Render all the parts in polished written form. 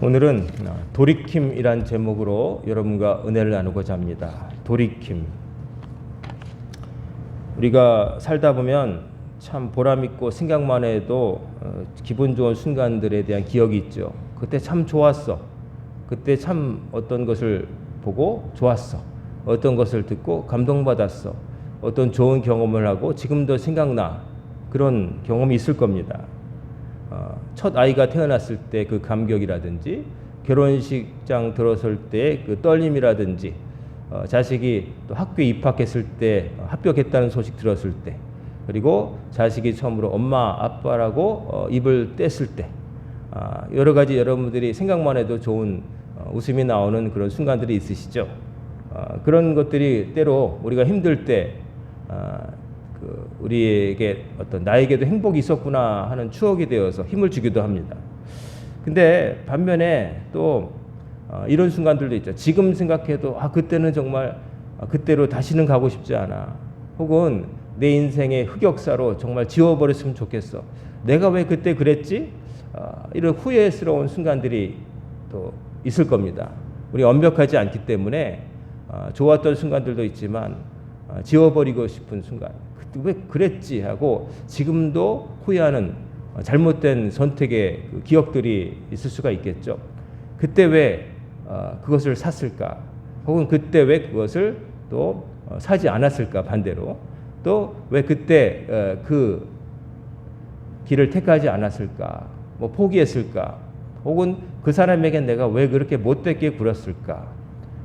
오늘은 돌이킴이란 제목으로 여러분과 은혜를 나누고자 합니다. 돌이킴. 우리가 살다 보면 참 보람있고 생각만 해도 기분 좋은 순간들에 대한 기억이 있죠. 그때 참 좋았어. 그때 참 어떤 것을 보고 좋았어. 어떤 것을 듣고 감동받았어. 어떤 좋은 경험을 하고 지금도 생각나. 그런 경험이 있을 겁니다. 첫 아이가 태어났을 때 그 감격이라든지 결혼식장 들어설 때 그 떨림이라든지 자식이 또 학교에 입학했을 때 합격했다는 소식 들었을 때 그리고 자식이 처음으로 엄마 아빠라고 입을 뗐을 때 여러 가지 여러분들이 생각만 해도 좋은 웃음이 나오는 그런 순간들이 있으시죠. 그런 것들이 때로 우리가 힘들 때 우리에게 어떤 나에게도 행복이 있었구나 하는 추억이 되어서 힘을 주기도 합니다. 근데 반면에 또 이런 순간들도 있죠. 지금 생각해도 그때는 정말 그때로 다시는 가고 싶지 않아. 혹은 내 인생의 흑역사로 정말 지워버렸으면 좋겠어. 내가 왜 그때 그랬지? 이런 후회스러운 순간들이 또 있을 겁니다. 우리 완벽하지 않기 때문에 좋았던 순간들도 있지만 지워버리고 싶은 순간. 왜 그랬지 하고 지금도 후회하는 잘못된 선택의 그 기억들이 있을 수가 있겠죠. 그때 왜 그것을 샀을까? 혹은 그때 왜 그것을 또 사지 않았을까? 반대로 또 왜 그때 그 길을 택하지 않았을까? 뭐 포기했을까? 혹은 그 사람에게 내가 왜 그렇게 못되게 굴었을까?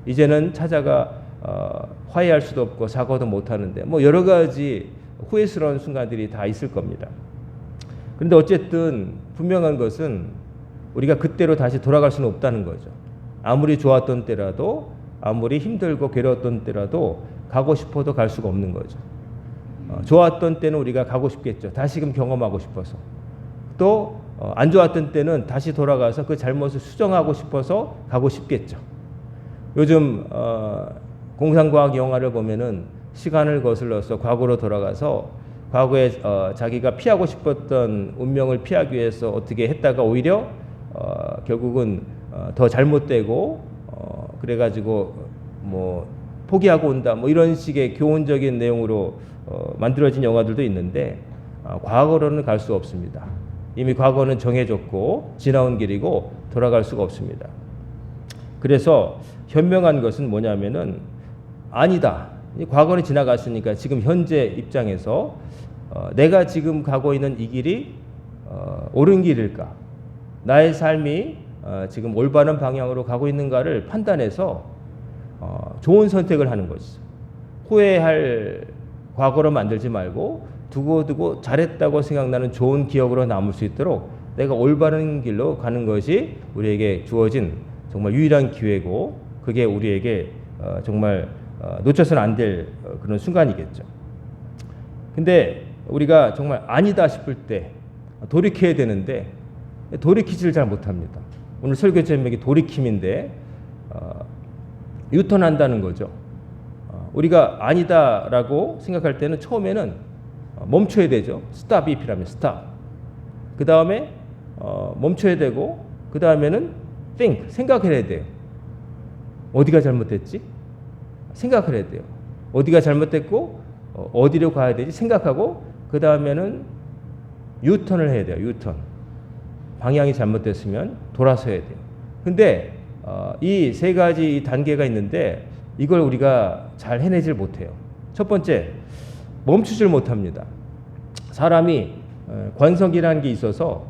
이제는 찾아가 화해할 수도 없고 사과도 못하는데 뭐 여러 가지 후회스러운 순간들이 다 있을 겁니다. 그런데 어쨌든 분명한 것은 우리가 그때로 다시 돌아갈 수는 없다는 거죠. 아무리 좋았던 때라도 아무리 힘들고 괴로웠던 때라도 가고 싶어도 갈 수가 없는 거죠. 좋았던 때는 우리가 가고 싶겠죠. 다시금 경험하고 싶어서. 또 안 좋았던 때는 다시 돌아가서 그 잘못을 수정하고 싶어서 가고 싶겠죠. 요즘 공상과학 영화를 보면은 시간을 거슬러서 과거로 돌아가서 과거에 자기가 피하고 싶었던 운명을 피하기 위해서 어떻게 했다가 오히려 결국은 더 잘못되고 그래가지고 뭐 포기하고 온다 뭐 이런 식의 교훈적인 내용으로 만들어진 영화들도 있는데 과거로는 갈 수 없습니다. 이미 과거는 정해졌고 지나온 길이고 돌아갈 수가 없습니다. 그래서 현명한 것은 뭐냐면은 아니다. 과거는 지나갔으니까 지금 현재 입장에서 내가 지금 가고 있는 이 길이 옳은 길일까? 나의 삶이 지금 올바른 방향으로 가고 있는가를 판단해서 좋은 선택을 하는 것이죠. 후회할 과거로 만들지 말고 두고두고 잘했다고 생각나는 좋은 기억으로 남을 수 있도록 내가 올바른 길로 가는 것이 우리에게 주어진 정말 유일한 기회고 그게 우리에게 정말 놓쳐서는 안 될 그런 순간이겠죠. 근데 우리가 정말 아니다 싶을 때 돌이켜야 되는데 돌이키지를 잘 못합니다. 오늘 설교 제목이 돌이킴인데 유턴한다는 거죠. 우리가 아니다라고 생각할 때는 처음에는 멈춰야 되죠. 스탑이 필요하면 스탑. 그 다음에 멈춰야 되고 그 다음에는 think, 생각해야 돼요. 어디가 잘못됐지? 생각을 해야 돼요. 어디가 잘못됐고 어디로 가야 되지 생각하고 그 다음에는 유턴을 해야 돼요. 유턴. 방향이 잘못됐으면 돌아서야 돼요. 근데 이 세 가지 단계가 있는데 이걸 우리가 잘 해내질 못해요. 첫 번째, 멈추질 못합니다. 사람이 관성이라는 게 있어서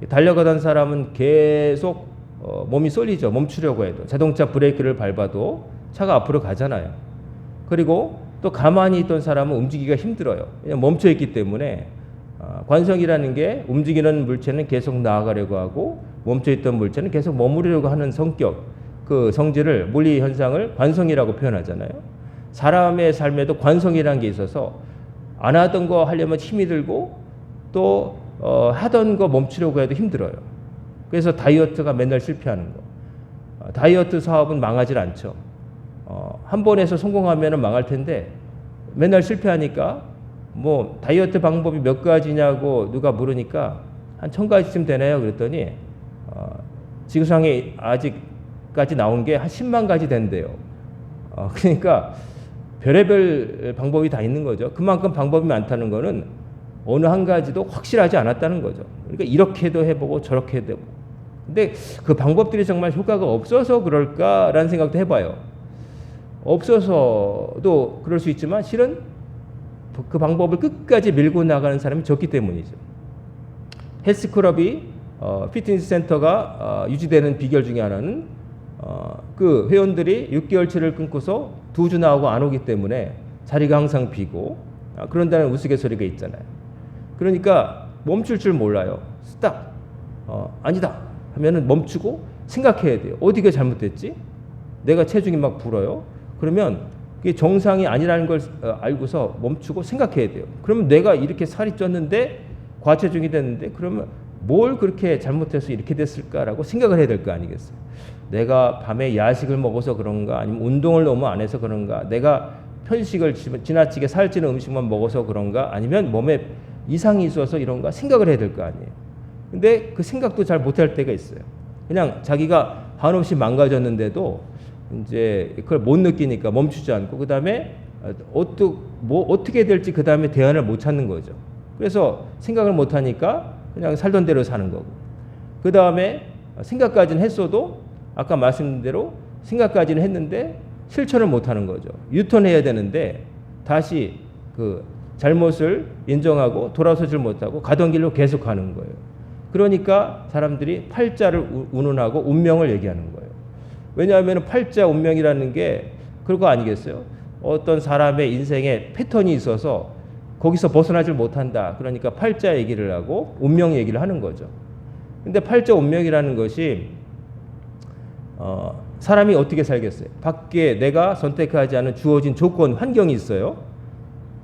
달려가던 사람은 계속 몸이 쏠리죠. 멈추려고 해도. 자동차 브레이크를 밟아도 차가 앞으로 가잖아요. 그리고 또 가만히 있던 사람은 움직이기가 힘들어요. 그냥 멈춰 있기 때문에 관성이라는 게 움직이는 물체는 계속 나아가려고 하고 멈춰 있던 물체는 계속 머무르려고 하는 성격, 그 성질을 물리 현상을 관성이라고 표현하잖아요. 사람의 삶에도 관성이라는 게 있어서 안 하던 거 하려면 힘이 들고 또 하던 거 멈추려고 해도 힘들어요. 그래서 다이어트가 맨날 실패하는 거. 다이어트 사업은 망하질 않죠. 한 번 해서 성공하면 망할 텐데 맨날 실패하니까 뭐 다이어트 방법이 몇 가지냐고 누가 물으니까 한 1000가지쯤 되나요? 그랬더니 지구상에 아직까지 나온 게 한 10만 가지 된대요. 그러니까 별의별 방법이 다 있는 거죠. 그만큼 방법이 많다는 거는 어느 한 가지도 확실하지 않았다는 거죠. 그러니까 이렇게도 해보고 저렇게도 해보고. 근데 그 방법들이 정말 효과가 없어서 그럴까라는 생각도 해봐요. 없어서도 그럴 수 있지만 실은 그 방법을 끝까지 밀고 나가는 사람이 적기 때문이죠. 헬스클럽이 피트니스 센터가 유지되는 비결 중에 하나는 그 회원들이 6개월치를 끊고서 2주 나오고 안 오기 때문에 자리가 항상 비고 그런다는 우스갯소리가 있잖아요. 그러니까 멈출 줄 몰라요. 스탑. 아니다 하면은 멈추고 생각해야 돼요. 어디가 잘못됐지? 내가 체중이 막 불어요. 그러면 그게 정상이 아니라는 걸 알고서 멈추고 생각해야 돼요. 그러면 내가 이렇게 살이 쪘는데 과체중이 됐는데 그러면 뭘 그렇게 잘못해서 이렇게 됐을까라고 생각을 해야 될 거 아니겠어요. 내가 밤에 야식을 먹어서 그런가, 아니면 운동을 너무 안 해서 그런가, 내가 편식을 지나치게 살찌는 음식만 먹어서 그런가, 아니면 몸에 이상이 있어서 이런가 생각을 해야 될 거 아니에요. 근데 그 생각도 잘 못할 때가 있어요. 그냥 자기가 한없이 망가졌는데도 이제 그걸 못 느끼니까 멈추지 않고 그 다음에 어떻게 될지 그 다음에 대안을 못 찾는 거죠. 그래서 생각을 못 하니까 그냥 살던 대로 사는 거고. 그 다음에 생각까지는 했어도 아까 말씀드린 대로 생각까지는 했는데 실천을 못 하는 거죠. 유턴해야 되는데 다시 그 잘못을 인정하고 돌아서질 못하고 가던 길로 계속 가는 거예요. 그러니까 사람들이 팔자를 운운하고 운명을 얘기하는 거예요. 왜냐하면 팔자 운명이라는 게 그거 아니겠어요? 어떤 사람의 인생에 패턴이 있어서 거기서 벗어나질 못한다. 그러니까 팔자 얘기를 하고 운명 얘기를 하는 거죠. 근데 팔자 운명이라는 것이 사람이 어떻게 살겠어요? 밖에 내가 선택하지 않은 주어진 조건, 환경이 있어요.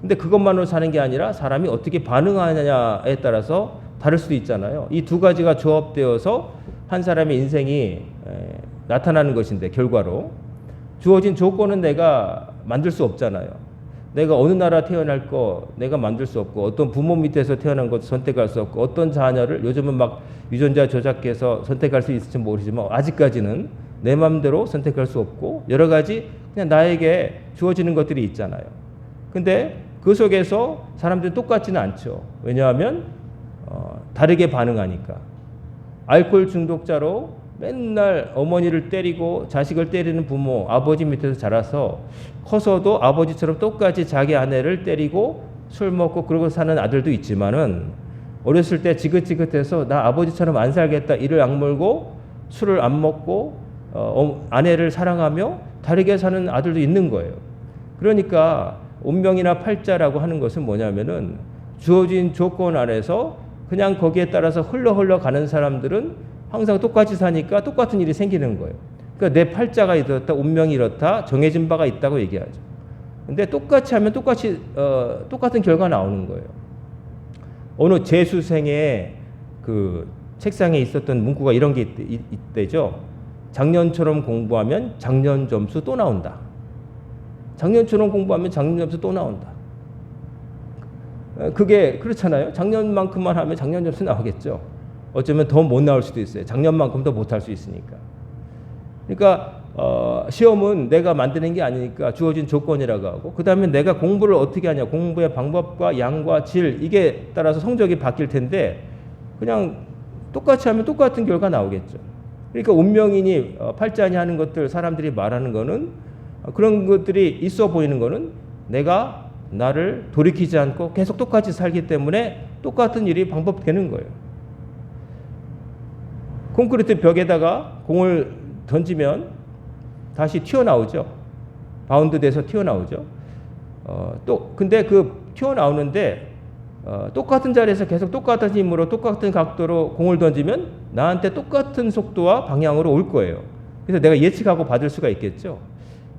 근데 그것만으로 사는 게 아니라 사람이 어떻게 반응하느냐에 따라서 다를 수도 있잖아요. 이 두 가지가 조합되어서 한 사람의 인생이 나타나는 것인데 결과로 주어진 조건은 내가 만들 수 없잖아요. 내가 어느 나라 태어날 거 내가 만들 수 없고 어떤 부모 밑에서 태어난 것도 선택할 수 없고 어떤 자녀를 요즘은 막 유전자 조작해서 선택할 수 있을지 모르지만 아직까지는 내 마음대로 선택할 수 없고 여러 가지 그냥 나에게 주어지는 것들이 있잖아요. 근데 그 속에서 사람들이 똑같지는 않죠. 왜냐하면 다르게 반응하니까. 알코올 중독자로 맨날 어머니를 때리고 자식을 때리는 부모, 아버지 밑에서 자라서 커서도 아버지처럼 똑같이 자기 아내를 때리고 술 먹고 그러고 사는 아들도 있지만은 어렸을 때 지긋지긋해서 나 아버지처럼 안 살겠다 이를 악물고 술을 안 먹고 아내를 사랑하며 다르게 사는 아들도 있는 거예요. 그러니까 운명이나 팔자라고 하는 것은 뭐냐면은 주어진 조건 안에서 그냥 거기에 따라서 흘러 가는 사람들은 항상 똑같이 사니까 똑같은 일이 생기는 거예요. 그러니까 내 팔자가 이렇다, 운명이 이렇다, 정해진 바가 있다고 얘기하죠. 근데 똑같이 하면 똑같은 결과 나오는 거예요. 어느 재수생의 그 책상에 있었던 문구가 이런 게 있대죠. 작년처럼 공부하면 작년 점수 또 나온다. 작년처럼 공부하면 작년 점수 또 나온다. 그게 그렇잖아요. 작년만큼만 하면 작년 점수 나오겠죠. 어쩌면 더 못 나올 수도 있어요. 작년만큼 더 못할 수 있으니까. 그러니까 시험은 내가 만드는 게 아니니까 주어진 조건이라고 하고 그 다음에 내가 공부를 어떻게 하냐. 공부의 방법과 양과 질 이게 따라서 성적이 바뀔 텐데 그냥 똑같이 하면 똑같은 결과 나오겠죠. 그러니까 운명이니 팔자니 하는 것들 사람들이 말하는 거는 그런 것들이 있어 보이는 거는 내가 나를 돌이키지 않고 계속 똑같이 살기 때문에 똑같은 일이 반복되는 거예요. 콘크리트 벽에다가 공을 던지면 다시 튀어나오죠. 바운드 돼서 튀어나오죠. 근데 그 튀어나오는데 똑같은 자리에서 계속 똑같은 힘으로 똑같은 각도로 공을 던지면 나한테 똑같은 속도와 방향으로 올 거예요. 그래서 내가 예측하고 받을 수가 있겠죠.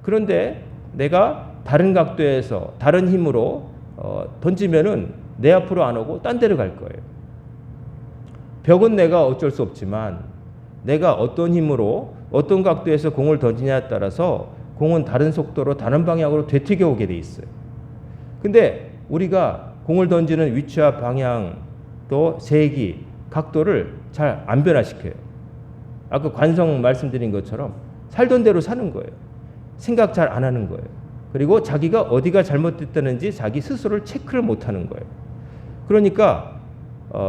그런데 내가 다른 각도에서 다른 힘으로 던지면은 내 앞으로 안 오고 딴 데로 갈 거예요. 벽은 내가 어쩔 수 없지만 내가 어떤 힘으로 어떤 각도에서 공을 던지냐에 따라서 공은 다른 속도로 다른 방향으로 되튀겨 오게 돼 있어요. 근데 우리가 공을 던지는 위치와 방향 또 세기, 각도를 잘 안 변화시켜요. 아까 관성 말씀드린 것처럼 살던 대로 사는 거예요. 생각 잘 안 하는 거예요. 그리고 자기가 어디가 잘못됐다는지 자기 스스로를 체크를 못 하는 거예요. 그러니까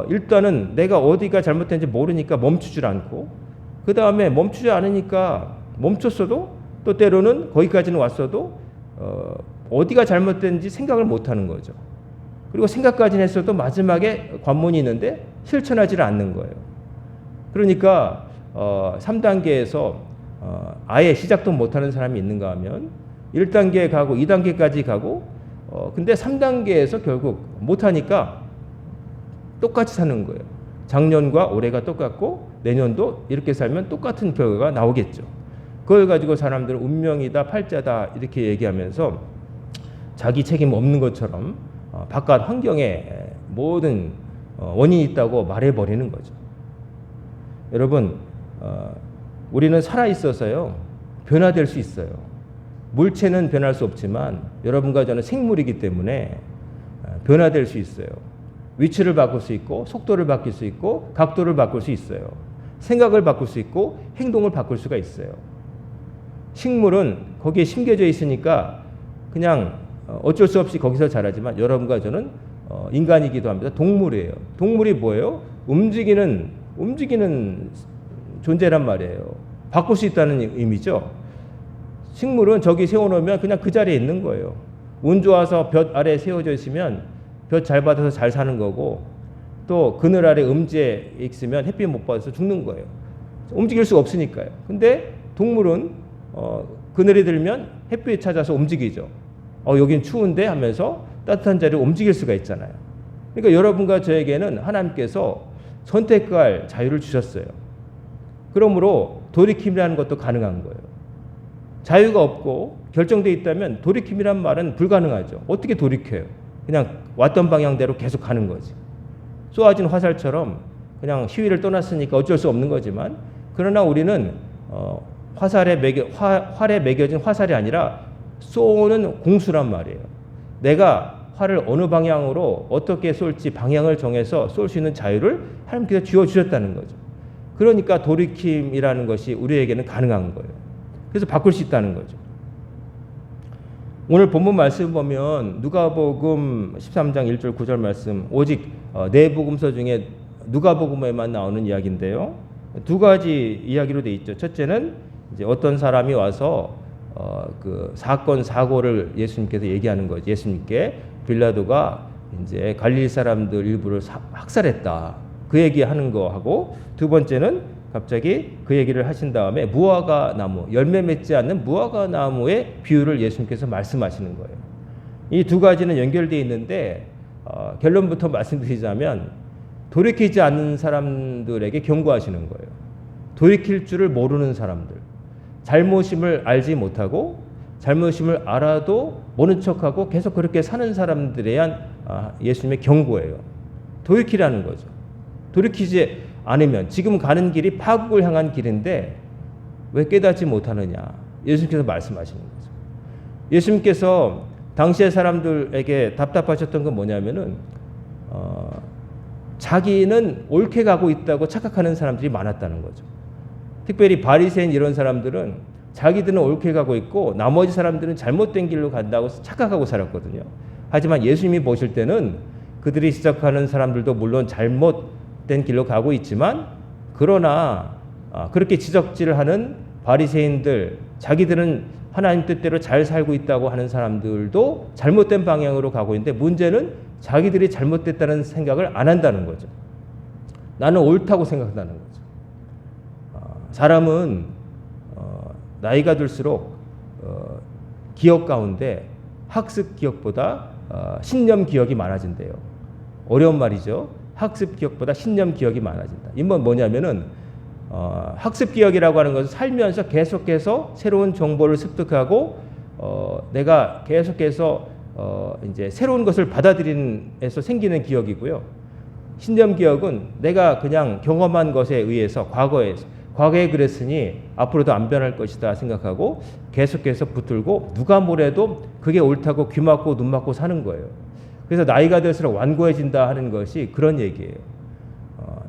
일단은 내가 어디가 잘못됐는지 모르니까 멈추질 않고, 그 다음에 멈추지 않으니까 멈췄어도 또 때로는 거기까지는 왔어도 어디가 잘못됐는지 생각을 못 하는 거죠. 그리고 생각까지는 했어도 마지막에 관문이 있는데 실천하지를 않는 거예요. 그러니까 3단계에서 아예 시작도 못하는 사람이 있는가 하면 1단계 가고 2단계까지 가고 근데 3단계에서 결국 못하니까 똑같이 사는 거예요. 작년과 올해가 똑같고 내년도 이렇게 살면 똑같은 결과가 나오겠죠. 그걸 가지고 사람들은 운명이다, 팔자다 이렇게 얘기하면서 자기 책임 없는 것처럼 바깥 환경에 모든 원인이 있다고 말해버리는 거죠. 여러분, 우리는 살아있어서요 변화될 수 있어요. 물체는 변할 수 없지만 여러분과 저는 생물이기 때문에 변화될 수 있어요. 위치를 바꿀 수 있고 속도를 바꿀 수 있고 각도를 바꿀 수 있어요. 생각을 바꿀 수 있고 행동을 바꿀 수가 있어요. 식물은 거기에 심겨져 있으니까 그냥 어쩔 수 없이 거기서 자라지만 여러분과 저는 인간이기도 합니다. 동물이에요. 동물이 뭐예요? 움직이는 존재란 말이에요. 바꿀 수 있다는 의미죠. 식물은 저기 세워놓으면 그냥 그 자리에 있는 거예요. 운 좋아서 볕 아래에 세워져 있으면 볕 잘 받아서 잘 사는 거고, 또 그늘 아래 음지에 있으면 햇빛 못 받아서 죽는 거예요. 움직일 수가 없으니까요. 근데 동물은 그늘이 들면 햇빛 찾아서 움직이죠. 여긴 추운데 하면서 따뜻한 자리로 움직일 수가 있잖아요. 그러니까 여러분과 저에게는 하나님께서 선택할 자유를 주셨어요. 그러므로 돌이킴이라는 것도 가능한 거예요. 자유가 없고 결정되어 있다면 돌이킴이란 말은 불가능하죠. 어떻게 돌이켜요? 그냥 왔던 방향대로 계속 가는 거지. 쏘아진 화살처럼 그냥 시위를 떠났으니까 어쩔 수 없는 거지만, 그러나 우리는 활에 매겨진 화살이 아니라 쏘는 공수란 말이에요. 내가 활을 어느 방향으로 어떻게 쏠지 방향을 정해서 쏠 수 있는 자유를 하나님께서 주어주셨다는 거죠. 그러니까 돌이킴이라는 것이 우리에게는 가능한 거예요. 그래서 바꿀 수 있다는 거죠. 오늘 본문 말씀 보면 누가복음 13장 1절 9절 말씀, 오직 네 복음서 중에 누가복음에만 나오는 이야기인데요. 두 가지 이야기로 돼 있죠. 첫째는 이제 어떤 사람이 와서 그 사건 사고를 예수님께서 얘기하는 거죠. 예수님께 빌라도가 이제 갈릴리 사람들 일부를 학살했다, 그 얘기하는 거 하고, 두 번째는 갑자기 그 얘기를 하신 다음에 무화과 나무, 열매 맺지 않는 무화과 나무의 비유를 예수님께서 말씀하시는 거예요. 이 두 가지는 연결되어 있는데 결론부터 말씀드리자면 돌이키지 않는 사람들에게 경고하시는 거예요. 돌이킬 줄을 모르는 사람들, 잘못임을 알지 못하고 잘못임을 알아도 모른 척하고 계속 그렇게 사는 사람들에 대한 예수님의 경고예요. 돌이키라는 거죠. 돌이키지 않으면 지금 가는 길이 파국을 향한 길인데 왜 깨닫지 못하느냐, 예수님께서 말씀하시는 거죠. 예수님께서 당시의 사람들에게 답답하셨던 건 뭐냐면은 자기는 옳게 가고 있다고 착각하는 사람들이 많았다는 거죠. 특별히 바리새인 이런 사람들은 자기들은 옳게 가고 있고 나머지 사람들은 잘못된 길로 간다고 착각하고 살았거든요. 하지만 예수님이 보실 때는 그들이 지적하는 사람들도 물론 잘못된 길로 가고 있지만, 그러나 그렇게 지적질을 하는 바리새인들, 자기들은 하나님 뜻대로 잘 살고 있다고 하는 사람들도 잘못된 방향으로 가고 있는데, 문제는 자기들이 잘못됐다는 생각을 안 한다는 거죠. 나는 옳다고 생각한다는 거죠. 사람은 나이가 들수록 기억 가운데 학습 기억보다 신념 기억이 많아진대요. 어려운 말이죠. 학습 기억보다 신념 기억이 많아진다. 이건 뭐냐면은 학습 기억이라고 하는 것은 살면서 계속해서 새로운 정보를 습득하고 내가 계속해서 이제 새로운 것을 받아들이면서 생기는 기억이고요. 신념 기억은 내가 그냥 경험한 것에 의해서 과거에 그랬으니 앞으로도 안 변할 것이다 생각하고 계속해서 붙들고 누가 뭐래도 그게 옳다고 귀 막고 눈 막고 사는 거예요. 그래서 나이가 들수록 완고해진다 하는 것이 그런 얘기예요.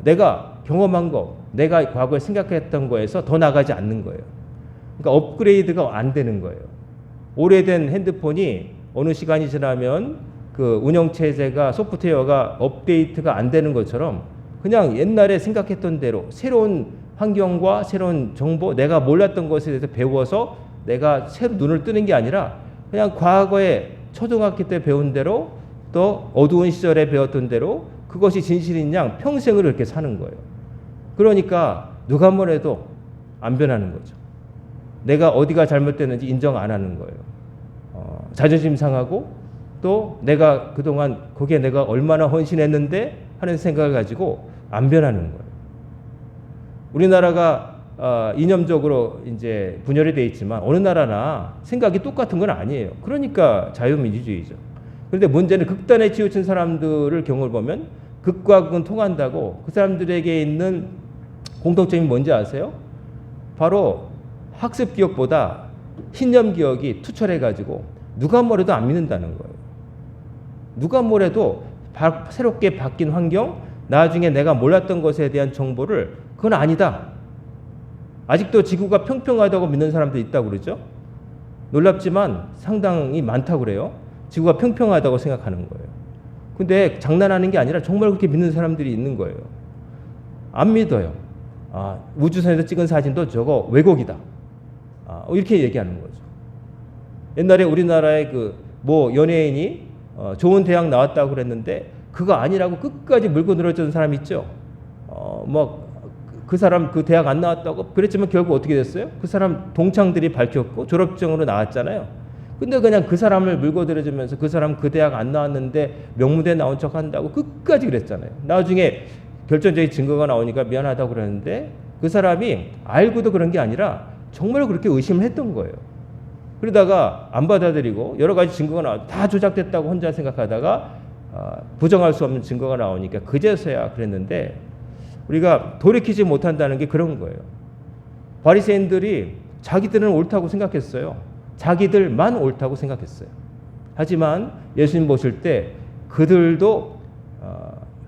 내가 경험한 거, 내가 과거에 생각했던 거에서 더 나가지 않는 거예요. 그러니까 업그레이드가 안 되는 거예요. 오래된 핸드폰이 어느 시간이 지나면 그 운영체제가 소프트웨어가 업데이트가 안 되는 것처럼 그냥 옛날에 생각했던 대로 새로운 환경과 새로운 정보, 내가 몰랐던 것에 대해서 배워서 내가 새로 눈을 뜨는 게 아니라 그냥 과거에 초등학교 때 배운 대로 또 어두운 시절에 배웠던 대로 그것이 진실인 양 평생을 그렇게 사는 거예요. 그러니까 누가 뭐래도 안 변하는 거죠. 내가 어디가 잘못됐는지 인정 안 하는 거예요. 자존심 상하고 또 내가 그동안 거기에 내가 얼마나 헌신했는데 하는 생각을 가지고 안 변하는 거예요. 우리나라가 이념적으로 이제 분열이 돼 있지만 어느 나라나 생각이 똑같은 건 아니에요. 그러니까 자유민주주의죠. 그런데 문제는 극단에 치우친 사람들을 경우를 보면 극과 극은 통한다고 그 사람들에게 있는 공통점이 뭔지 아세요? 바로 학습 기억보다 신념 기억이 투철해가지고 누가 뭐래도 안 믿는다는 거예요. 누가 뭐래도 새롭게 바뀐 환경, 나중에 내가 몰랐던 것에 대한 정보를 그건 아니다. 아직도 지구가 평평하다고 믿는 사람도 있다고 그러죠. 놀랍지만 상당히 많다고 그래요. 지구가 평평하다고 생각하는 거예요. 근데 장난하는 게 아니라 정말 그렇게 믿는 사람들이 있는 거예요. 안 믿어요. 우주선에서 찍은 사진도 저거 왜곡이다. 이렇게 얘기하는 거죠. 옛날에 우리나라의 그 뭐 연예인이 좋은 대학 나왔다고 그랬는데 그거 아니라고 끝까지 물고 늘어졌던 사람 있죠. 그 사람 그 대학 안 나왔다고 그랬지만 결국 어떻게 됐어요? 그 사람 동창들이 밝혔고 졸업증으로 나왔잖아요. 근데 그냥 그 사람을 물고 늘어지면서 그 사람 그 대학 안 나왔는데 명문대 나온 척 한다고 끝까지 그랬잖아요. 나중에 결정적인 증거가 나오니까 미안하다고 그랬는데 그 사람이 알고도 그런 게 아니라 정말 그렇게 의심을 했던 거예요. 그러다가 안 받아들이고 여러 가지 증거가 나와 다 조작됐다고 혼자 생각하다가 부정할 수 없는 증거가 나오니까 그제서야 그랬는데 우리가 돌이키지 못한다는 게 그런 거예요. 바리새인들이 자기들은 옳다고 생각했어요. 자기들만 옳다고 생각했어요. 하지만 예수님 보실 때 그들도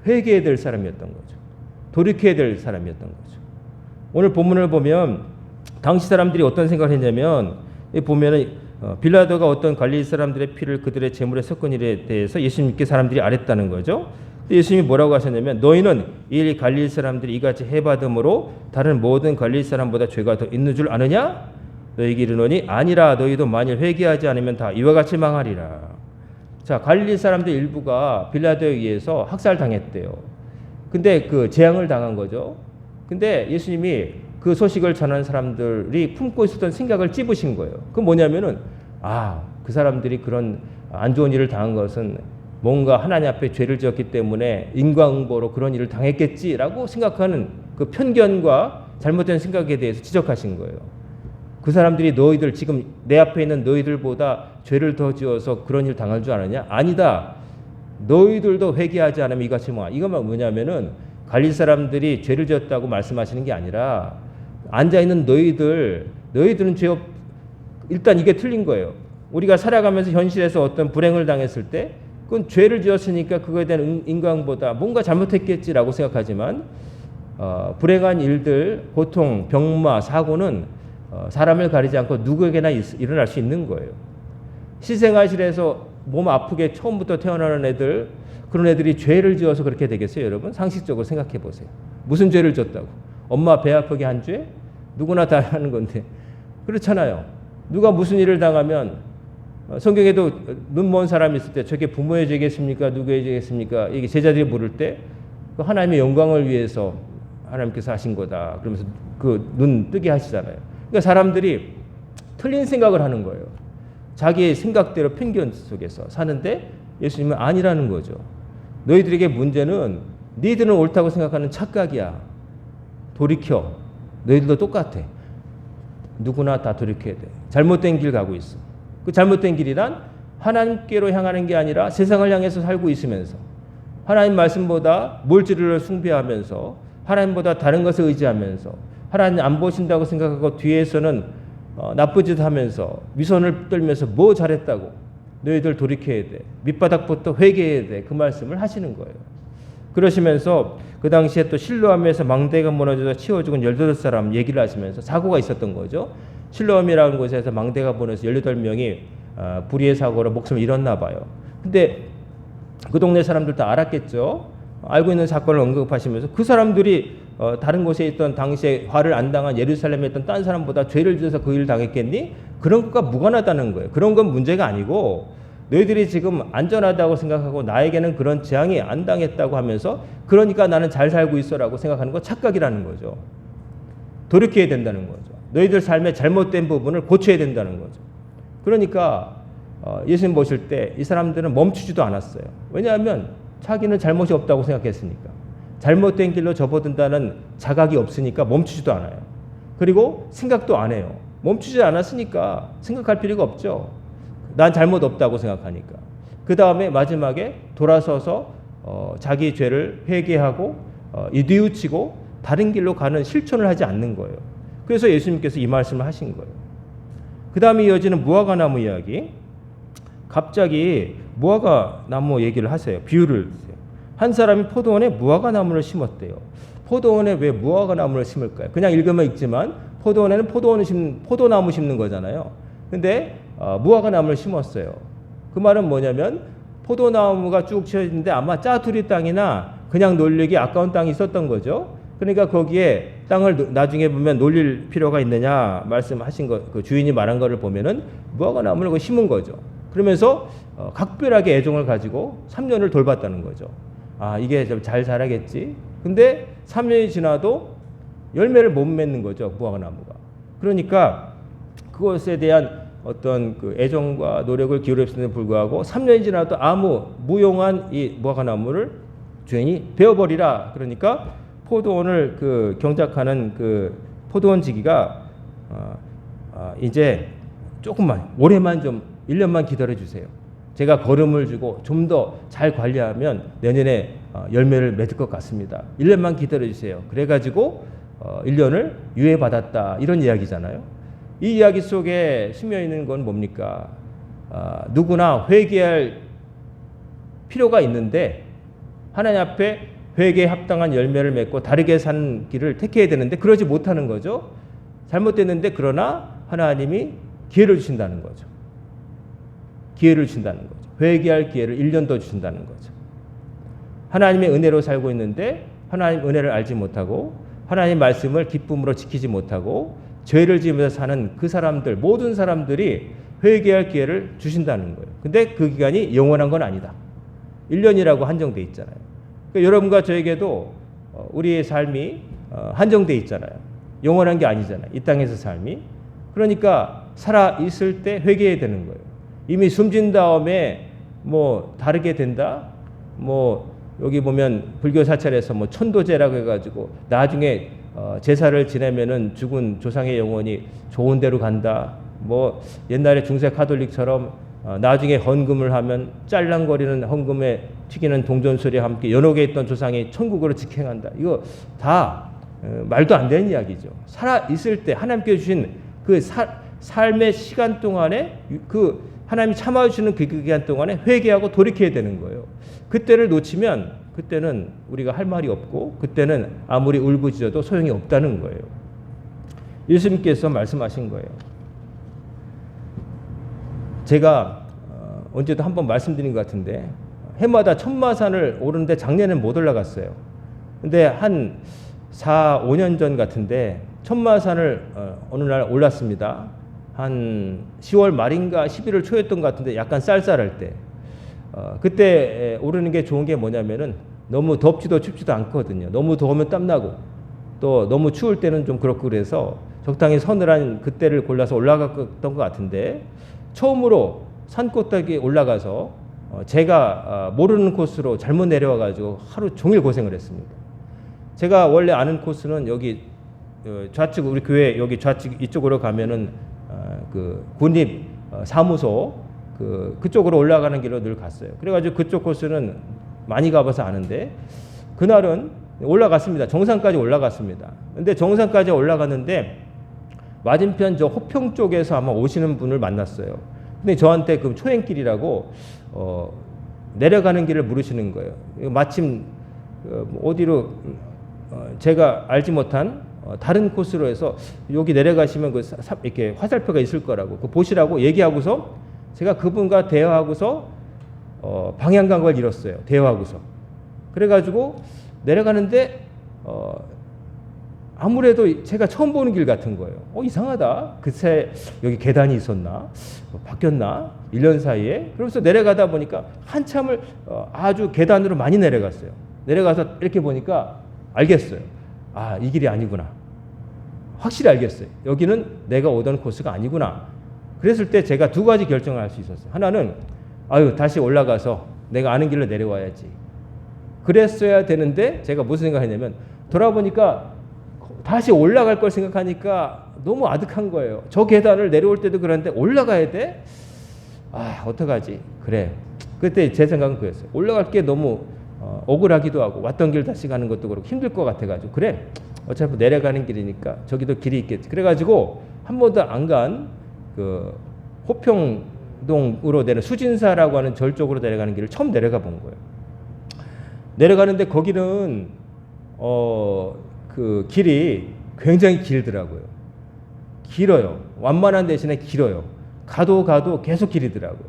회개해야 될 사람이었던 거죠. 돌이켜야 될 사람이었던 거죠. 오늘 본문을 보면 당시 사람들이 어떤 생각을 했냐면 보면은 빌라도가 어떤 갈릴리 사람들의 피를 그들의 제물에 섞은 일에 대해서 예수님께 사람들이 아랬다는 거죠. 예수님이 뭐라고 하셨냐면 너희는 이 갈릴리 사람들이 이같이 해받음으로 다른 모든 갈릴리 사람보다 죄가 더 있는 줄 아느냐? 너희에게 이르노니 아니라 너희도 만일 회개하지 않으면 다 이와 같이 망하리라. 자, 갈릴리 사람들 일부가 빌라도에 의해서 학살당했대요. 근데 그 재앙을 당한 거죠. 근데 예수님이 그 소식을 전한 사람들이 품고 있었던 생각을 찝으신 거예요. 그건 뭐냐면은 그 사람들이 그런 안 좋은 일을 당한 것은 뭔가 하나님 앞에 죄를 지었기 때문에 인과응보로 그런 일을 당했겠지라고 생각하는 그 편견과 잘못된 생각에 대해서 지적하신 거예요. 그 사람들이 너희들 지금 내 앞에 있는 너희들보다 죄를 더 지어서 그런 일 당할 줄 아느냐? 아니다. 너희들도 회개하지 않으면 이같이 이것만 뭐냐면은 갈릴 사람들이 죄를 지었다고 말씀하시는 게 아니라 앉아있는 너희들은 일단 이게 틀린 거예요. 우리가 살아가면서 현실에서 어떤 불행을 당했을 때 그건 죄를 지었으니까 그거에 대한 인과응보다 뭔가 잘못했겠지라고 생각하지만 불행한 일들, 고통, 병마, 사고는 사람을 가리지 않고 누구에게나 일어날 수 있는 거예요. 시생아실에서 몸 아프게 처음부터 태어나는 애들, 그런 애들이 죄를 지어서 그렇게 되겠어요, 여러분? 상식적으로 생각해 보세요. 무슨 죄를 졌다고? 엄마 배 아프게 한 죄? 누구나 다 하는 건데. 그렇잖아요. 누가 무슨 일을 당하면 성경에도 눈먼 사람이 있을 때 저게 부모의 죄겠습니까? 누구의 죄겠습니까? 이게 제자들이 물을 때 하나님의 영광을 위해서 하나님께서 하신 거다. 그러면서 그 눈 뜨게 하시잖아요. 그러니까 사람들이 틀린 생각을 하는 거예요. 자기의 생각대로 편견 속에서 사는데 예수님은 아니라는 거죠. 너희들에게 문제는 너희들은 옳다고 생각하는 착각이야. 돌이켜. 너희들도 똑같아. 누구나 다 돌이켜야 돼. 잘못된 길 가고 있어. 그 잘못된 길이란 하나님께로 향하는 게 아니라 세상을 향해서 살고 있으면서 하나님 말씀보다 물질을 숭배하면서 하나님보다 다른 것을 의지하면서 하나님 안 보신다고 생각하고 뒤에서는 나쁜 짓 하면서 위선을 떨면서 뭐 잘했다고 너희들 돌이켜야 돼. 밑바닥부터 회개해야 돼. 그 말씀을 하시는 거예요. 그러시면서 그 당시에 또 실로암에서 망대가 무너져서 치워 죽은 18사람 얘기를 하시면서 사고가 있었던 거죠. 실로암이라는 곳에서 망대가 무너져서 18명이 불의의 사고로 목숨을 잃었나 봐요. 근데 그 동네 사람들 다 알았겠죠. 알고 있는 사건을 언급하시면서 그 사람들이 다른 곳에 있던 당시에 화를 안 당한 예루살렘에 있던 딴 사람보다 죄를 지어서 그 일을 당했겠니? 그런 것과 무관하다는 거예요. 그런 건 문제가 아니고 너희들이 지금 안전하다고 생각하고 나에게는 그런 재앙이 안 당했다고 하면서 그러니까 나는 잘 살고 있어라고 생각하는 거 착각이라는 거죠. 돌이켜야 된다는 거죠. 너희들 삶의 잘못된 부분을 고쳐야 된다는 거죠. 그러니까 예수님 보실 때 이 사람들은 멈추지도 않았어요. 왜냐하면 자기는 잘못이 없다고 생각했으니까. 잘못된 길로 접어든다는 자각이 없으니까 멈추지도 않아요. 그리고 생각도 안 해요. 멈추지 않았으니까 생각할 필요가 없죠. 난 잘못 없다고 생각하니까. 그 다음에 마지막에 돌아서서 자기 죄를 회개하고 뉘우치고 다른 길로 가는 실천을 하지 않는 거예요. 그래서 예수님께서 이 말씀을 하신 거예요. 그 다음에 이어지는 무화과나무 이야기. 갑자기 무화과나무 얘기를 하세요. 비유를 주세요. 한 사람이 포도원에 무화과나무를 심었대요. 포도원에 왜 무화과나무를 심을까요? 그냥 읽으면 읽지만 포도원에는 포도나무 심는 거잖아요. 근데 무화과나무를 심었어요. 그 말은 뭐냐면 포도나무가 쭉 치어있는데 아마 짜투리 땅이나 그냥 놀리기 아까운 땅이 있었던 거죠. 그러니까 거기에 땅을 나중에 보면 놀릴 필요가 있느냐 말씀하신 거, 그 주인이 말한 거를 보면은 무화과나무를 심은 거죠. 그러면서 각별하게 애정을 가지고 3년을 돌봤다는 거죠. 아, 이게 좀 잘 자라겠지. 근데 3년이 지나도 열매를 못 맺는 거죠, 무화과나무가. 그러니까 그것에 대한 어떤 그 애정과 노력을 기울였음에도 불구하고 3년이 지나도 아무 무용한 이 무화과나무를 주인이 베어버리라. 그러니까 포도원을 그 경작하는 그 포도원 지기가 이제 조금만 올해만 좀 1년만 기다려 주세요. 제가 걸음을 주고 좀 더 잘 관리하면 내년에 열매를 맺을 것 같습니다. 1년만 기다려 주세요. 그래가지고 1년을 유예받았다. 이런 이야기잖아요. 이 이야기 속에 스며 있는 건 뭡니까? 누구나 회개할 필요가 있는데 하나님 앞에 회개에 합당한 열매를 맺고 다르게 사는 길을 택해야 되는데 그러지 못하는 거죠. 잘못됐는데 그러나 하나님이 기회를 주신다는 거죠. 기회를 주신다는 거죠. 회개할 기회를 1년 더 주신다는 거죠. 하나님의 은혜로 살고 있는데 하나님 은혜를 알지 못하고 하나님 말씀을 기쁨으로 지키지 못하고 죄를 지으면서 사는 그 사람들, 모든 사람들이 회개할 기회를 주신다는 거예요. 근데 그 기간이 영원한 건 아니다. 1년이라고 한정돼 있잖아요. 그러니까 여러분과 저에게도 우리의 삶이 한정돼 있잖아요. 영원한 게 아니잖아요. 이 땅에서 삶이. 그러니까 살아 있을 때 회개해야 되는 거예요. 이미 숨진 다음에 뭐 다르게 된다. 뭐 여기 보면 불교 사찰에서 뭐 천도제라고 해가지고 나중에 제사를 지내면은 죽은 조상의 영혼이 좋은 데로 간다. 뭐 옛날에 중세 카톨릭처럼 나중에 헌금을 하면 짤랑거리는 헌금에 튀기는 동전소리와 함께 연옥에 있던 조상이 천국으로 직행한다. 이거 다 말도 안 되는 이야기죠. 살아 있을 때 하나님께 주신 그 삶의 시간 동안에 그 하나님이 참아주시는 그 기간 동안에 회개하고 돌이켜야 되는 거예요. 그때를 놓치면 그때는 우리가 할 말이 없고 그때는 아무리 울부짖어도 소용이 없다는 거예요. 예수님께서 말씀하신 거예요. 제가 언제도 한번 말씀드린 것 같은데 해마다 천마산을 오르는데 작년에는 못 올라갔어요. 근데 한 4, 5년 전 같은데 천마산을 어느 날 올랐습니다. 한 10월 말인가 11월 초였던 것 같은데 약간 쌀쌀할 때 그때 오르는 게 좋은 게 뭐냐면은 너무 덥지도 춥지도 않거든요. 너무 더우면 땀나고 또 너무 추울 때는 좀 그렇고 그래서 적당히 서늘한 그때를 골라서 올라갔던 것 같은데 처음으로 산꼭대기에 올라가서 제가 모르는 코스로 잘못 내려와가지고 하루 종일 고생을 했습니다. 제가 원래 아는 코스는 여기 좌측 우리 교회 여기 좌측 이쪽으로 가면은 그 군립 사무소 그쪽으로 올라가는 길로 늘 갔어요. 그래가지고 그쪽 코스는 많이 가봐서 아는데 그날은 올라갔습니다. 정상까지 올라갔습니다. 근데 정상까지 올라갔는데 맞은편 저 호평 쪽에서 아마 오시는 분을 만났어요. 근데 저한테 그 초행길이라고 내려가는 길을 물으시는 거예요. 마침 어디로 제가 알지 못한 다른 코스로 해서 여기 내려가시면 이렇게 화살표가 있을 거라고 그 보시라고 얘기하고서 제가 그분과 대화하고서 방향감을 잃었어요. 대화하고서. 그래가지고 내려가는데 아무래도 제가 처음 보는 길 같은 거예요. 이상하다. 그새 여기 계단이 있었나? 바뀌었나? 1년 사이에? 그러면서 내려가다 보니까 한참을 아주 계단으로 많이 내려갔어요. 내려가서 이렇게 보니까 알겠어요. 아, 이 길이 아니구나. 확실히 알겠어요. 여기는 내가 오던 코스가 아니구나. 그랬을 때 제가 두 가지 결정을 할 수 있었어요. 하나는 다시 올라가서 내가 아는 길로 내려와야지. 그랬어야 되는데 제가 무슨 생각했냐면 돌아보니까 다시 올라갈 걸 생각하니까 너무 아득한 거예요. 저 계단을 내려올 때도 그런데 올라가야 돼? 어떡하지? 그래. 그때 제 생각은 그랬어요. 올라갈 게 너무 억울하기도 하고 왔던 길 다시 가는 것도 그렇고 힘들 것 같아가지고 그래. 어차피 내려가는 길이니까 저기도 길이 있겠지. 그래가지고 한 번도 안 간 그 호평동으로 내려 수진사라고 하는 절 쪽으로 내려가는 길을 처음 내려가 본 거예요. 내려가는데 거기는 그 길이 굉장히 길더라고요. 길어요. 완만한 대신에 길어요. 가도 계속 길이더라고요.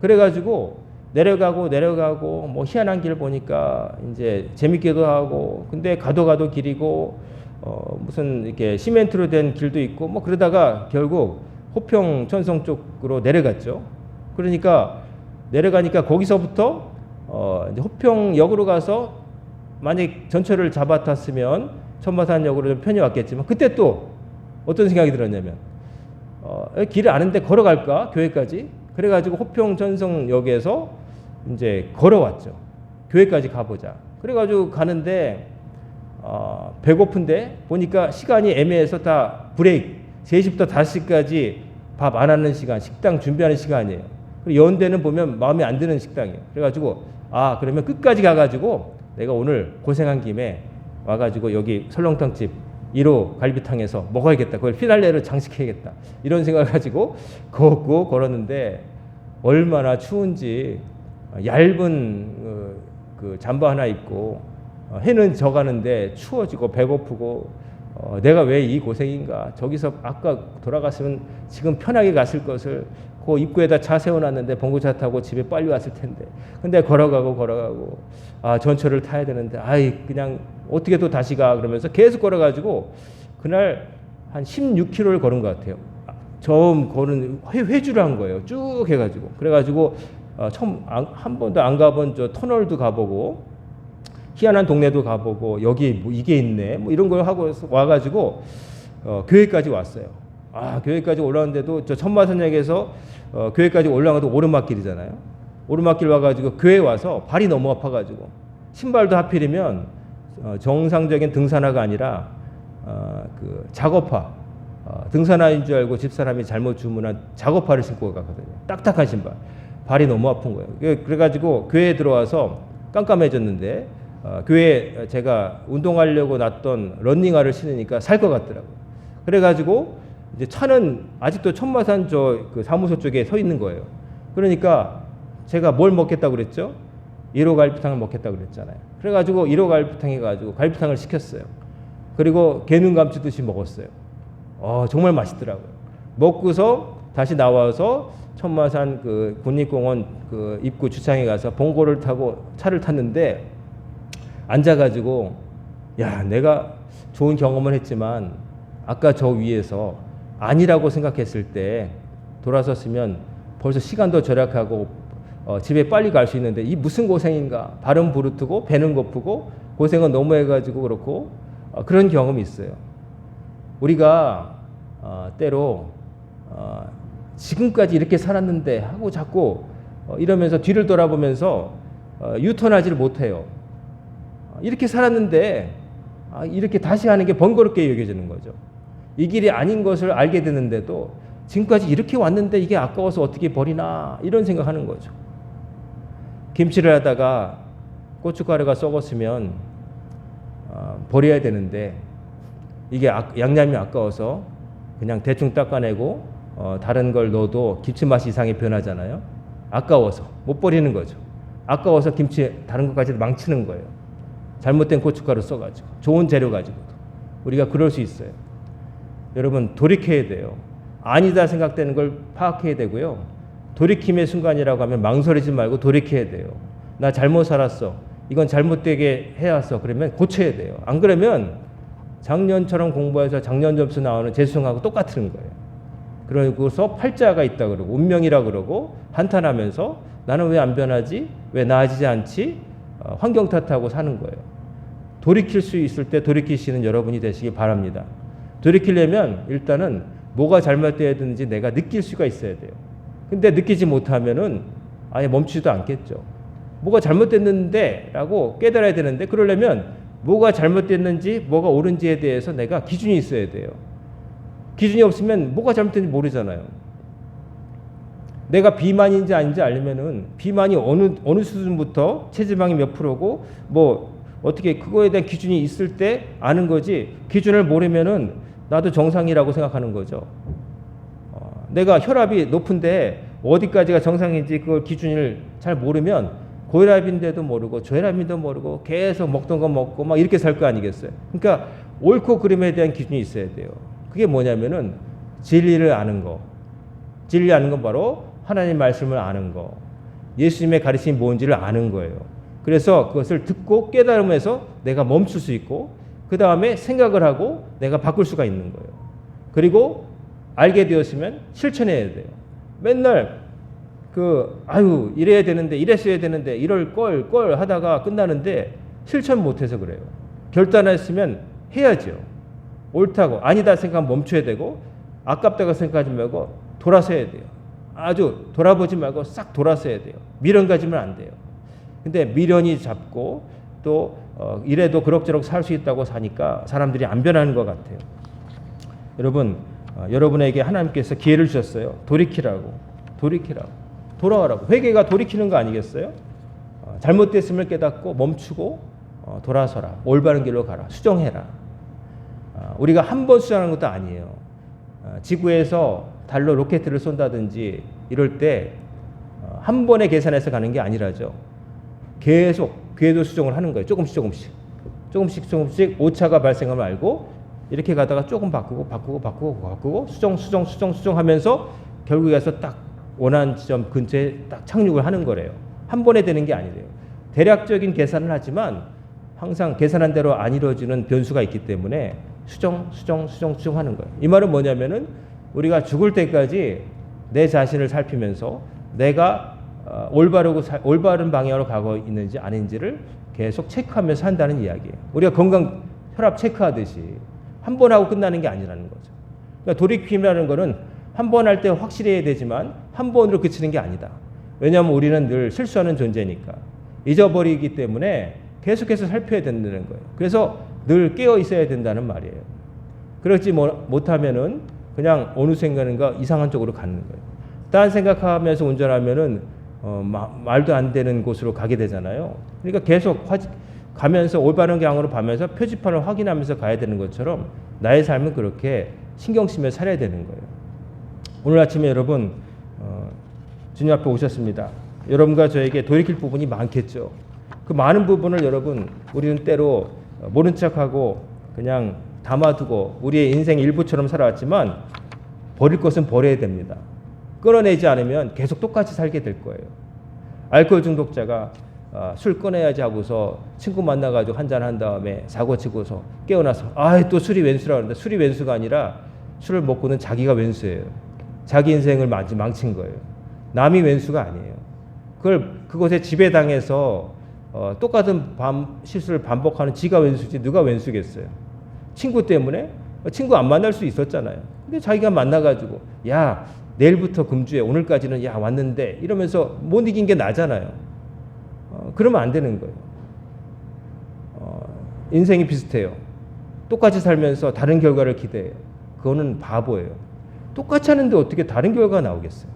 그래가지고 내려가고 뭐 희한한 길 보니까 이제 재밌기도 하고 근데 가도 길이고 무슨 이렇게 시멘트로 된 길도 있고 뭐 그러다가 결국 호평 천성 쪽으로 내려갔죠. 그러니까 내려가니까 거기서부터 이제 호평역으로 가서 만약 전철을 잡아탔으면 천마산역으로 좀 편히 왔겠지만 그때 또 어떤 생각이 들었냐면 길을 아는데 걸어갈까 교회까지 그래가지고 호평 천성역에서 이제 걸어왔죠. 교회까지 가보자. 그래가지고 가는데 배고픈데 보니까 시간이 애매해서 다 브레이크 3시부터 5시까지 밥 안 하는 시간 식당 준비하는 시간이에요. 그리고 연대는 보면 마음에 안 드는 식당이에요. 그래가지고 그러면 끝까지 가가지고 내가 오늘 고생한 김에 와가지고 여기 설렁탕집 1호 갈비탕에서 먹어야겠다. 그걸 피날레로 장식해야겠다. 이런 생각을 가지고 걷고 걸었는데 얼마나 추운지 얇은 그 잠바 하나 입고 해는 져가는데 추워지고 배고프고 내가 왜 이 고생인가. 저기서 아까 돌아갔으면 지금 편하게 갔을 것을 그 입구에다 차 세워놨는데 봉고차 타고 집에 빨리 왔을 텐데. 근데 걸어가고 전철을 타야 되는데 그냥 어떻게 또 다시 가 그러면서 계속 걸어가지고 그날 한 16km를 걸은 것 같아요. 처음 걸은 회주를 한 거예요. 쭉 해가지고. 그래가지고 처음 한 번도 안 가본 저 터널도 가보고 희한한 동네도 가보고 여기 뭐 이게 있네 뭐 이런 걸 하고 와가지고 교회까지 왔어요. 교회까지 올라왔는데도 저 천마산역에서 교회까지 올라가도 오르막길이잖아요. 오르막길 와가지고 교회 와서 발이 너무 아파가지고 신발도 하필이면 정상적인 등산화가 아니라 그 작업화 등산화인 줄 알고 집사람이 잘못 주문한 작업화를 신고 갔거든요. 딱딱한 신발. 발이 너무 아픈 거예요. 그래가지고 교회에 들어와서 깜깜해졌는데 교회에 제가 운동하려고 놨던 런닝화를 신으니까 살 것 같더라고요. 그래가지고 이제 차는 아직도 천마산 그 사무소 쪽에 서 있는 거예요. 그러니까 제가 뭘 먹겠다고 그랬죠? 1호 갈비탕을 먹겠다고 그랬잖아요. 그래가지고 1호 갈비탕 해가지고 갈비탕을 시켰어요. 그리고 개눈 감치듯이 먹었어요. 정말 맛있더라고요. 먹고서 다시 나와서 천마산 그 국립공원 그 입구 주차장에 가서 봉고를 타고 차를 탔는데 앉아가지고 내가 좋은 경험을 했지만 아까 저 위에서 아니라고 생각했을 때 돌아섰으면 벌써 시간도 절약하고 집에 빨리 갈 수 있는데 이 무슨 고생인가. 발은 부르트고 배는 고프고 고생은 너무 해가지고 그렇고 그런 경험이 있어요. 우리가 때로 지금까지 이렇게 살았는데 하고 자꾸 이러면서 뒤를 돌아보면서 유턴하지를 못해요. 이렇게 살았는데 이렇게 다시 하는 게 번거롭게 여겨지는 거죠. 이 길이 아닌 것을 알게 되는데도 지금까지 이렇게 왔는데 이게 아까워서 어떻게 버리나 이런 생각하는 거죠. 김치를 하다가 고춧가루가 썩었으면 버려야 되는데 이게 양념이 아까워서 그냥 대충 닦아내고 다른 걸 넣어도 김치 맛이 이상하게 변하잖아요. 아까워서 못 버리는 거죠. 아까워서 김치 다른 것까지 망치는 거예요. 잘못된 고춧가루 써가지고 좋은 재료 가지고도 우리가 그럴 수 있어요. 여러분 돌이켜야 돼요. 아니다 생각되는 걸 파악해야 되고요. 돌이킴의 순간이라고 하면 망설이지 말고 돌이켜야 돼요. 나 잘못 살았어. 이건 잘못되게 해왔어. 그러면 고쳐야 돼요. 안 그러면 작년처럼 공부해서 작년 점수 나오는 재수생하고 똑같은 거예요. 그러고서 팔자가 있다 그러고 운명이라 그러고 한탄하면서 나는 왜 안 변하지? 왜 나아지지 않지? 환경 탓하고 사는 거예요. 돌이킬 수 있을 때 돌이키시는 여러분이 되시기 바랍니다. 돌이키려면 일단은 뭐가 잘못되어야 되는지 내가 느낄 수가 있어야 돼요. 근데 느끼지 못하면은 아예 멈추지도 않겠죠. 뭐가 잘못됐는데 라고 깨달아야 되는데 그러려면 뭐가 잘못됐는지 뭐가 옳은지에 대해서 내가 기준이 있어야 돼요. 기준이 없으면 뭐가 잘못됐는지 모르잖아요. 내가 비만인지 아닌지 알려면은 비만이 어느 수준부터 체지방이 몇 프로고 뭐 어떻게 그거에 대한 기준이 있을 때 아는 거지 기준을 모르면은 나도 정상이라고 생각하는 거죠. 내가 혈압이 높은데 어디까지가 정상인지 그걸 기준을 잘 모르면 고혈압인데도 모르고 저혈압인데도 모르고 계속 먹던 거 먹고 막 이렇게 살 거 아니겠어요. 그러니까 옳고 그름에 대한 기준이 있어야 돼요. 그게 뭐냐면은 진리를 아는 거. 진리 아는 건 바로 하나님 말씀을 아는 거. 예수님의 가르침이 뭔지를 아는 거예요. 그래서 그것을 듣고 깨달음에서 내가 멈출 수 있고 그 다음에 생각을 하고 내가 바꿀 수가 있는 거예요. 그리고 알게 되었으면 실천해야 돼요. 맨날 이래야 되는데 이랬어야 되는데 이럴 걸 하다가 끝나는데 실천 못해서 그래요. 결단했으면 해야죠. 옳다고 아니다 생각하면 멈춰야 되고 아깝다고 생각하지 말고 돌아서야 돼요. 아주 돌아보지 말고 싹 돌아서야 돼요. 미련 가지면 안 돼요. 근데 미련이 잡고 또 이래도 그럭저럭 살 수 있다고 사니까 사람들이 안 변하는 것 같아요. 여러분 여러분에게 하나님께서 기회를 주셨어요. 돌이키라고 돌아오라고. 회개가 돌이키는 거 아니겠어요? 잘못됐음을 깨닫고 멈추고 돌아서라. 올바른 길로 가라. 수정해라. 우리가 한 번 수정하는 것도 아니에요. 지구에서 달로 로켓을 쏜다든지 이럴 때 한 번에 계산해서 가는 게 아니라죠. 계속 궤도 수정을 하는 거예요. 조금씩 오차가 발생함을 알고 이렇게 가다가 조금 바꾸고 수정 하면서 결국에 가서 딱 원하는 지점 근처에 딱 착륙을 하는 거래요. 한 번에 되는 게 아니래요. 대략적인 계산을 하지만 항상 계산한 대로 안 이루어지는 변수가 있기 때문에 수정하는 거예요. 이 말은 뭐냐면은 우리가 죽을 때까지 내 자신을 살피면서 내가 올바른 방향으로 가고 있는지 아닌지를 계속 체크하면서 한다는 이야기예요. 우리가 건강 혈압 체크하듯이 한 번 하고 끝나는 게 아니라는 거죠. 그러니까 돌이킴이라는 거는 한 번 할 때 확실해야 되지만 한 번으로 그치는 게 아니다. 왜냐하면 우리는 늘 실수하는 존재니까 잊어버리기 때문에 계속해서 살펴야 된다는 거예요. 그래서 늘 깨어 있어야 된다는 말이에요. 그렇지 못하면은 그냥 어느 생각인가 이상한 쪽으로 가는 거예요. 딴 생각하면서 운전하면은 말도 안 되는 곳으로 가게 되잖아요. 그러니까 계속 가면서 올바른 방향으로 가면서 표지판을 확인하면서 가야 되는 것처럼 나의 삶은 그렇게 신경 쓰며 살아야 되는 거예요. 오늘 아침에 여러분 주님 앞에 오셨습니다. 여러분과 저에게 돌이킬 부분이 많겠죠. 그 많은 부분을 여러분 우리는 때로 모른 척하고 그냥 담아두고 우리의 인생 일부처럼 살아왔지만 버릴 것은 버려야 됩니다. 끊어내지 않으면 계속 똑같이 살게 될 거예요. 알코올 중독자가 술 끊어야지 하고서 친구 만나가지고 한잔 한 다음에 사고 치고서 깨어나서 또 술이 왼수라고 하는데 술이 왼수가 아니라 술을 먹고는 자기가 왼수예요. 자기 인생을 망친 거예요. 남이 왼수가 아니에요. 그것에 지배당해서 똑같은 실수를 반복하는 지가 왼수지 누가 왼수겠어요. 친구 때문에 친구 안 만날 수 있었잖아요. 근데 자기가 만나가지고 야 내일부터 금주에 오늘까지는 왔는데 이러면서 못 이긴 게 나잖아요. 그러면 안 되는 거예요. 인생이 비슷해요. 똑같이 살면서 다른 결과를 기대해요. 그거는 바보예요. 똑같이 하는데 어떻게 다른 결과가 나오겠어요.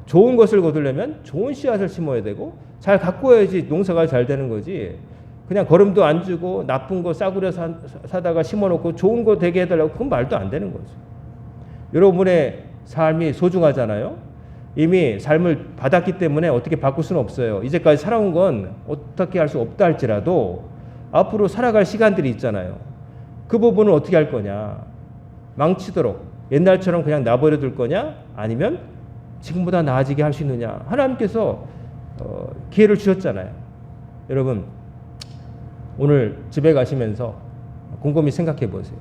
좋은 것을 거두려면 좋은 씨앗을 심어야 되고 잘 가꿔야지 농사가 잘 되는 거지. 그냥 거름도 안 주고 나쁜 거 싸구려 사다가 심어놓고 좋은 거 되게 해달라고 그건 말도 안 되는 거죠. 여러분의 삶이 소중하잖아요. 이미 삶을 받았기 때문에 어떻게 바꿀 수는 없어요. 이제까지 살아온 건 어떻게 할 수 없다 할지라도 앞으로 살아갈 시간들이 있잖아요. 그 부분을 어떻게 할 거냐? 망치도록 옛날처럼 그냥 놔버려 둘 거냐? 아니면 지금보다 나아지게 할 수 있느냐? 하나님께서 기회를 주셨잖아요. 여러분, 오늘 집에 가시면서 곰곰이 생각해 보세요.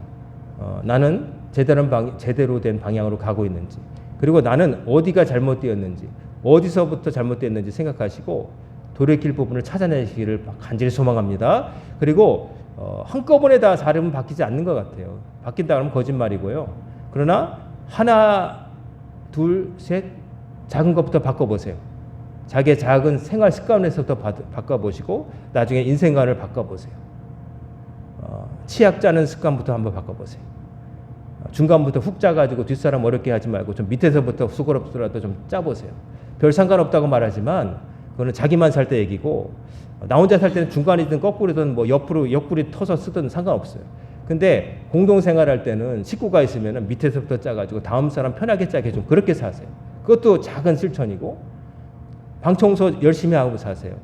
나는 제대로 된 방향으로 가고 있는지, 그리고 나는 어디가 잘못되었는지, 어디서부터 잘못됐는지 생각하시고 돌이킬 부분을 찾아내시기를 간절히 소망합니다. 그리고 한꺼번에 다 삶은 바뀌지 않는 것 같아요. 바뀐다 그러면 거짓말이고요. 그러나 하나, 둘, 셋 작은 것부터 바꿔보세요. 자기의 작은 생활 습관에서부터 바꿔보시고 나중에 인생관을 바꿔보세요. 치약 짜는 습관부터 한번 바꿔보세요. 중간부터 훅 짜가지고 뒷사람 어렵게 하지 말고 좀 밑에서부터 수고롭더라도 좀 짜보세요. 별 상관없다고 말하지만 그거는 자기만 살 때 얘기고, 나 혼자 살 때는 중간이든 거꾸로든 뭐 옆구리 터서 쓰든 상관없어요. 근데 공동생활할 때는 식구가 있으면 밑에서부터 짜가지고 다음 사람 편하게 짜게 좀 그렇게 사세요. 그것도 작은 실천이고, 방 청소 열심히 하고 사세요.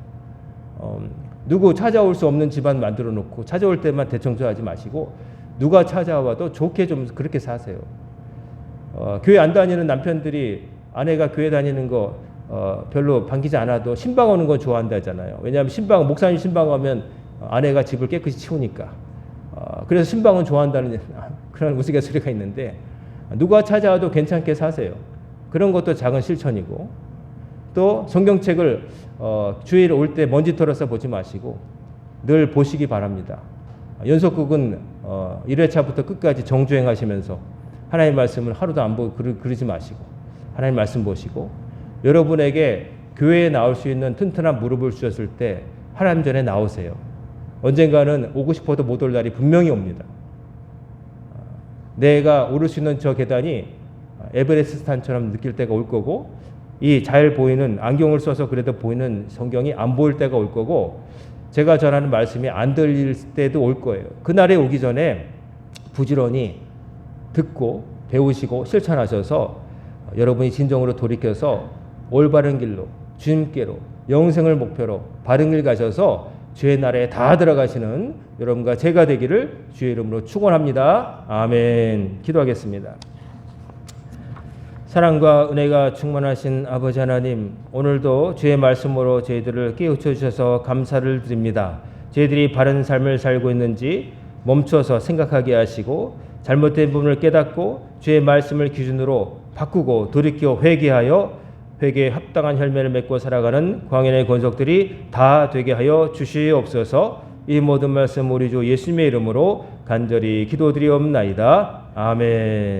누구 찾아올 수 없는 집안 만들어 놓고 찾아올 때만 대청소하지 마시고 누가 찾아와도 좋게 좀 그렇게 사세요. 교회 안 다니는 남편들이 아내가 교회 다니는 거 별로 반기지 않아도 신방 오는 건 좋아한다잖아요. 왜냐하면 목사님 신방 오면 아내가 집을 깨끗이 치우니까. 그래서 신방은 좋아한다는 그런 우스갯소리가 있는데, 누가 찾아와도 괜찮게 사세요. 그런 것도 작은 실천이고, 또 성경책을 주일 올 때 먼지 털어서 보지 마시고 늘 보시기 바랍니다. 연속극은 1회차부터 끝까지 정주행하시면서 하나님 말씀을 하루도 안 보고 그러지 마시고 하나님 말씀 보시고, 여러분에게 교회에 나올 수 있는 튼튼한 무릎을 주셨을 때 하나님 전에 나오세요. 언젠가는 오고 싶어도 못 올 날이 분명히 옵니다. 내가 오를 수 있는 저 계단이 에베레스트 산처럼 느낄 때가 올 거고, 이 잘 보이는 안경을 써서 그래도 보이는 성경이 안 보일 때가 올 거고, 제가 전하는 말씀이 안 들릴 때도 올 거예요. 그날에 오기 전에 부지런히 듣고 배우시고 실천하셔서 여러분이 진정으로 돌이켜서 올바른 길로, 주님께로, 영생을 목표로 바른 길 가셔서 주의 나라에 다 들어가시는 여러분과 제가 되기를 주의 이름으로 축원합니다. 아멘. 기도하겠습니다. 사랑과 은혜가 충만하신 아버지 하나님, 오늘도 주의 말씀으로 저희들을 깨우쳐 주셔서 감사를 드립니다. 저희들이 바른 삶을 살고 있는지 멈춰서 생각하게 하시고, 잘못된 부분을 깨닫고 주의 말씀을 기준으로 바꾸고 돌이켜 회개하여 회개에 합당한 열매를 맺고 살아가는 광연의 권속들이 다 되게 하여 주시옵소서. 이 모든 말씀 우리 주 예수님의 이름으로 간절히 기도드리옵나이다. 아멘.